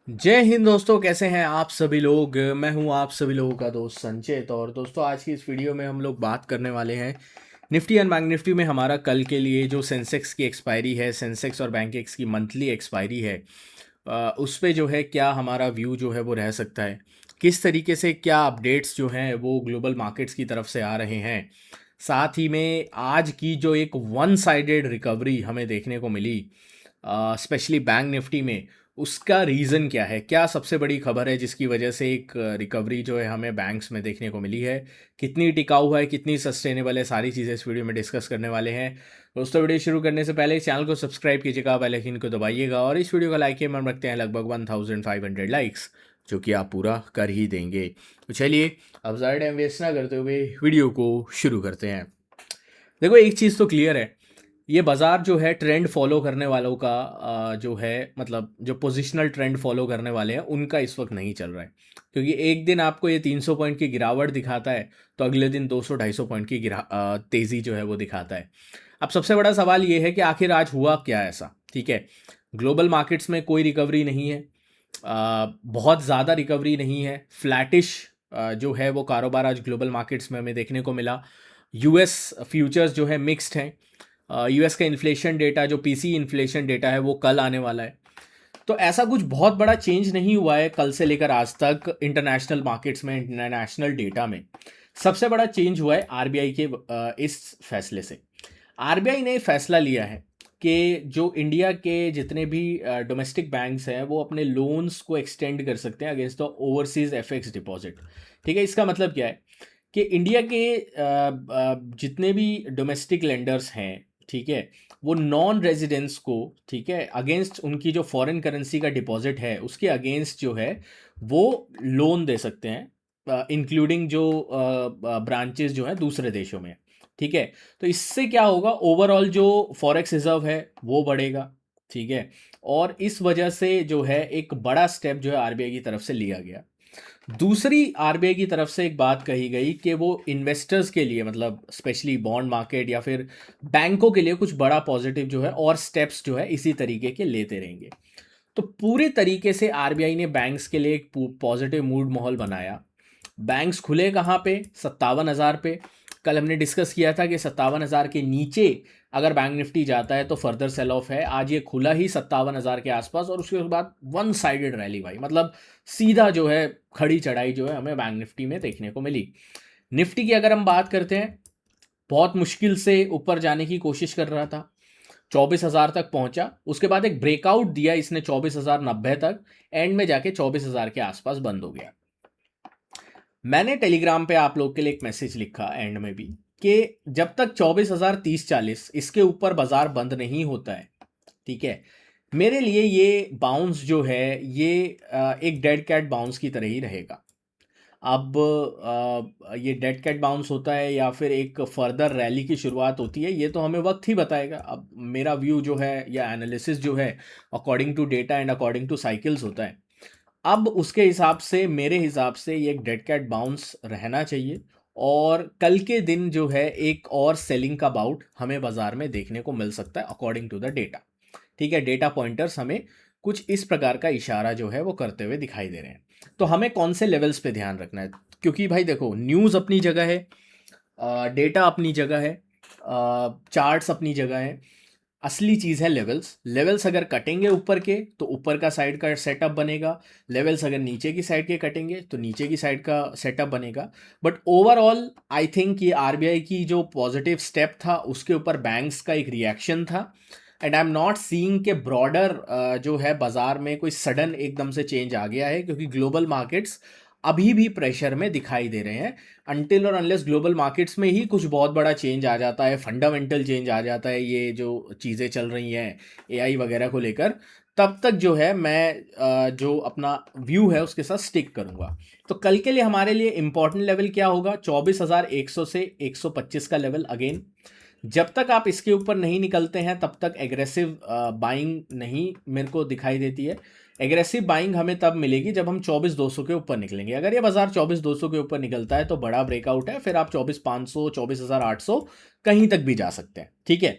जय हिंद दोस्तों, कैसे हैं आप सभी लोग। मैं हूं आप सभी लोगों का दोस्त संचित। और दोस्तों, आज की इस वीडियो में हम लोग बात करने वाले हैं निफ्टी एंड बैंक निफ्टी में हमारा कल के लिए जो सेंसेक्स की एक्सपायरी है, सेंसेक्स और बैंक एक्स की मंथली एक्सपायरी है, उस पे जो है क्या हमारा व्यू जो है वो रह सकता है, किस तरीके से क्या अपडेट्स जो हैं वो ग्लोबल मार्केट्स की तरफ से आ रहे हैं। साथ ही में आज की जो एक वन साइडेड रिकवरी हमें देखने को मिली, स्पेशली बैंक निफ्टी में, उसका रीज़न क्या है, क्या सबसे बड़ी खबर है जिसकी वजह से एक रिकवरी जो है हमें बैंक्स में देखने को मिली है, कितनी टिकाऊ है, कितनी सस्टेनेबल है, सारी चीज़ें इस वीडियो में डिस्कस करने वाले हैं। दोस्तों, वीडियो शुरू करने से पहले इस चैनल को सब्सक्राइब कीजिएगा, बेल आइकन को दबाइएगा और इस वीडियो का लाइक के हम रखते हैं लगभग 1500 लाइक्स, जो कि आप पूरा कर ही देंगे। तो चलिए, अब ज़्यादा टाइम वेस्ट ना करते हुए वीडियो को शुरू करते हैं। देखो, एक चीज़ तो क्लियर है, ये बाज़ार जो है ट्रेंड फॉलो करने वालों का जो है, मतलब जो पोजिशनल ट्रेंड फॉलो करने वाले हैं उनका इस वक्त नहीं चल रहा है। क्योंकि एक दिन आपको ये 300 पॉइंट की गिरावट दिखाता है तो अगले दिन 200-250 पॉइंट की तेज़ी जो है वो दिखाता है। अब सबसे बड़ा सवाल ये है कि आखिर आज हुआ क्या ऐसा। ठीक है, ग्लोबल मार्केट्स में कोई रिकवरी नहीं है, बहुत ज़्यादा रिकवरी नहीं है, फ्लैटिश जो है वो कारोबार आज ग्लोबल मार्केट्स में हमें देखने को मिला। यूएस फ्यूचर्स जो है मिक्स्ड हैं। यूएस का इन्फ्लेशन डेटा, जो पीसी इन्फ्लेशन डेटा है, वो कल आने वाला है। तो ऐसा कुछ बहुत बड़ा चेंज नहीं हुआ है कल से लेकर आज तक इंटरनेशनल मार्केट्स में, इंटरनेशनल डेटा में। सबसे बड़ा चेंज हुआ है आरबीआई के इस फैसले से। आरबीआई ने फैसला लिया है कि जो इंडिया के जितने भी डोमेस्टिक बैंक्स हैं वो अपने लोन्स को एक्सटेंड कर सकते हैं against the overseas FX deposit. ठीक है, इसका मतलब क्या है कि इंडिया के जितने भी डोमेस्टिक लेंडर्स हैं, ठीक है, वो नॉन रेजिडेंट्स को, ठीक है, अगेंस्ट उनकी जो फॉरेन करेंसी का डिपॉजिट है उसके अगेंस्ट जो है वो लोन दे सकते हैं, इंक्लूडिंग जो ब्रांचेस जो हैं दूसरे देशों में। ठीक है, तो इससे क्या होगा, ओवरऑल जो फॉरेक्स रिजर्व है वो बढ़ेगा। ठीक है, और इस वजह से जो है एक बड़ा स्टेप जो है आरबीआई की तरफ से लिया गया। दूसरी, आरबीआई की तरफ से एक बात कही गई कि वो इन्वेस्टर्स के लिए, मतलब स्पेशली बॉन्ड मार्केट या फिर बैंकों के लिए कुछ बड़ा पॉजिटिव जो है और स्टेप्स जो है इसी तरीके के लेते रहेंगे। तो पूरे तरीके से आरबीआई ने बैंक्स के लिए एक पॉजिटिव मूड माहौल बनाया। बैंक्स खुले कहाँ पे? 57,000 पे। कल हमने डिस्कस किया था कि 57,000 के नीचे अगर बैंक निफ्टी जाता है तो फर्दर सेल ऑफ है। आज ये खुला ही 57,000 के आसपास और उसके बाद वन साइडेड रैली भाई, मतलब सीधा जो है खड़ी चढ़ाई जो है हमें बैंक निफ्टी में देखने को मिली। निफ्टी की अगर हम बात करते हैं, बहुत मुश्किल से ऊपर जाने की कोशिश कर रहा था, 24,000 तक पहुंचा, उसके बाद एक ब्रेकआउट दिया इसने 24,090 तक, एंड में जाके 24,000 के आसपास बंद हो गया। मैंने टेलीग्राम पे आप लोग के लिए एक मैसेज लिखा एंड में भी कि जब तक 24,030-40 इसके ऊपर बाजार बंद नहीं होता है, ठीक है, मेरे लिए ये बाउंस जो है ये एक डेड कैट बाउंस की तरह ही रहेगा। अब ये डेड कैट बाउंस होता है या फिर एक फर्दर रैली की शुरुआत होती है, ये तो हमें वक्त ही बताएगा। अब मेरा व्यू जो है या एनालिसिस जो है according to data and according to cycles होता है। अब उसके हिसाब से, मेरे हिसाब से ये एक डेड कैट बाउंस रहना चाहिए और कल के दिन जो है एक और सेलिंग का बाउट हमें बाजार में देखने को मिल सकता है अकॉर्डिंग टू द डेटा। ठीक है, डेटा पॉइंटर्स हमें कुछ इस प्रकार का इशारा जो है वो करते हुए दिखाई दे रहे हैं। तो हमें कौन से लेवल्स पे ध्यान रखना है? क्योंकि भाई देखो, न्यूज़ अपनी जगह है, डेटा अपनी जगह है, चार्ट्स अपनी जगह है, असली चीज़ है लेवल्स। लेवल्स अगर कटेंगे ऊपर के तो ऊपर का साइड का सेटअप बनेगा, लेवल्स अगर नीचे की साइड के कटेंगे तो नीचे की साइड का सेटअप बनेगा। बट ओवरऑल आई थिंक ये आरबीआई की जो पॉजिटिव स्टेप था उसके ऊपर बैंक्स का एक रिएक्शन था, and I am not seeing के ब्रॉडर जो है बाजार में कोई सडन एकदम से चेंज आ गया है, क्योंकि ग्लोबल मार्केट्स अभी भी प्रेशर में दिखाई दे रहे हैं। अनटिल और अनलेस ग्लोबल मार्केट्स में ही कुछ बहुत बड़ा चेंज आ जाता है, फंडामेंटल चेंज आ जाता है, ये जो चीज़ें चल रही हैं एआई वगैरह को लेकर, तब तक जो है मैं जो अपना व्यू है उसके साथ स्टिक करूंगा। तो कल के लिए हमारे लिए इंपॉर्टेंट लेवल क्या होगा? 24,100 से 125 का लेवल। अगेन, जब तक आप इसके ऊपर नहीं निकलते हैं तब तक एग्रेसिव बाइंग नहीं मेरे को दिखाई देती है। एग्रेसिव बाइंग हमें तब मिलेगी जब हम 24,200 के ऊपर निकलेंगे। अगर ये बाजार 24,200 के ऊपर निकलता है तो बड़ा ब्रेकआउट है, फिर आप 24,500, 24,800 कहीं तक भी जा सकते हैं। ठीक है,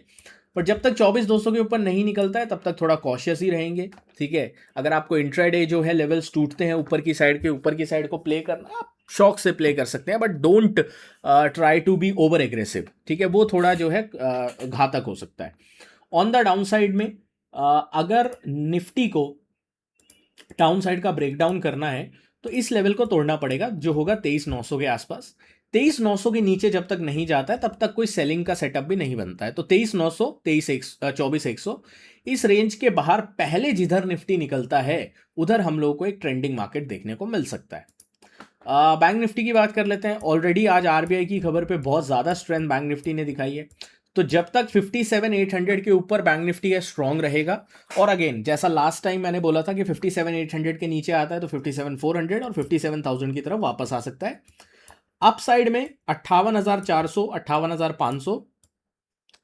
पर जब तक 24,200 के ऊपर नहीं निकलता है तब तक थोड़ा कॉशियस ही रहेंगे, ठीक है। अगर आपको इंट्राडे जो है लेवल्स टूटते हैं ऊपर की साइड को प्ले करना, आप शौक से प्ले कर सकते हैं, but don't try to be over aggressive, ठीक है, वो थोड़ा जो है घातक हो सकता है। ऑन द डाउन साइड में अगर निफ्टी को डाउन साइड का ब्रेकडाउन करना है तो इस लेवल को तोड़ना पड़ेगा, जो होगा 23,900 के आसपास। 23,900 के नीचे जब तक नहीं जाता है तब तक कोई सेलिंग का सेटअप भी नहीं बनता है। तो 23,900, 24,100 इस रेंज के बाहर पहले जिधर निफ्टी निकलता है उधर हम लोगों को एक ट्रेंडिंग मार्केट देखने को मिल सकता है। बैंक निफ्टी की बात कर लेते हैं। ऑलरेडी आज आरबीआई की खबर पे बहुत ज़्यादा स्ट्रेंथ बैंक निफ्टी ने दिखाई है, तो जब तक 57,800 के ऊपर बैंक निफ्टी है स्ट्रांग रहेगा। और अगेन जैसा लास्ट टाइम मैंने बोला था कि 57,800 के नीचे आता है तो 57,400 और 57,000 की तरफ वापस आ सकता है। अप साइड में 58,400, 58,500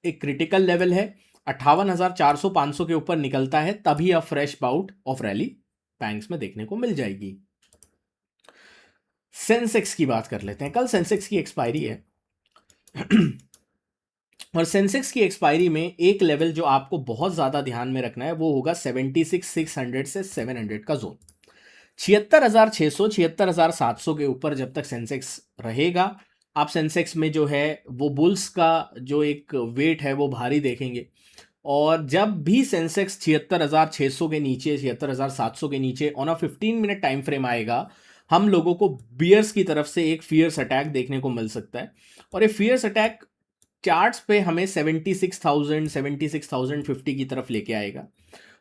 एक क्रिटिकल लेवल है। 58,400, 500 के ऊपर निकलता है तभी अब fresh bout of rally banks में देखने को मिल जाएगी। सेंसेक्स की बात कर लेते हैं। कल सेंसेक्स की एक्सपायरी है और सेंसेक्स की एक्सपायरी में एक लेवल जो आपको बहुत ज़्यादा ध्यान में रखना है वो होगा 76,600 से 700 का जोन। 76,600, 76,700 के ऊपर जब तक सेंसेक्स रहेगा, आप सेंसेक्स में जो है वो बुल्स का जो एक वेट है वो भारी देखेंगे। और जब भी सेंसेक्स 76,600 के नीचे, 76,700 के नीचे on a 15 minute time frame आएगा, हम लोगों को बियर्स की तरफ से एक फियर्स अटैक देखने को मिल सकता है। और ये फियर्स अटैक चार्ट्स पे हमें 76,000, 76,050 की तरफ लेके आएगा।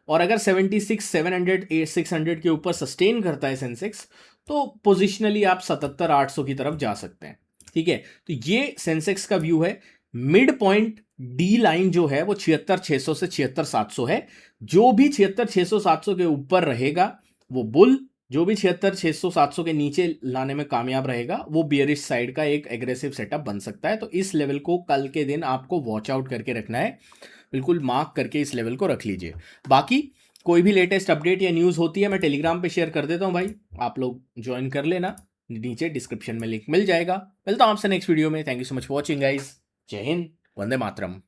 और अगर 76,700, 600 के ऊपर सस्टेन करता है सेंसेक्स तो पोजिशनली आप 77,800 की तरफ जा सकते हैं, ठीक है। तो ये सेंसेक्स का व्यू है। मिड पॉइंट डी लाइन जो है वो 76,600 से 76,700 है। जो भी 76,600, 700 के ऊपर रहेगा वो बुल, जो भी 76,600, 700 के नीचे लाने में कामयाब रहेगा वो बियरिश साइड का एक एग्रेसिव सेटअप बन सकता है। तो इस लेवल को कल के दिन आपको वॉच आउट करके रखना है, बिल्कुल मार्क करके इस लेवल को रख लीजिए। बाकी कोई भी लेटेस्ट अपडेट या न्यूज़ होती है मैं टेलीग्राम पे शेयर कर देता हूँ भाई, आप लोग ज्वाइन कर लेना, नीचे डिस्क्रिप्शन में लिंक मिल जाएगा। मिलता हूँ आपसे नेक्स्ट वीडियो में। Thank you so much for watching guys. जय हिंद, वंदे मातरम।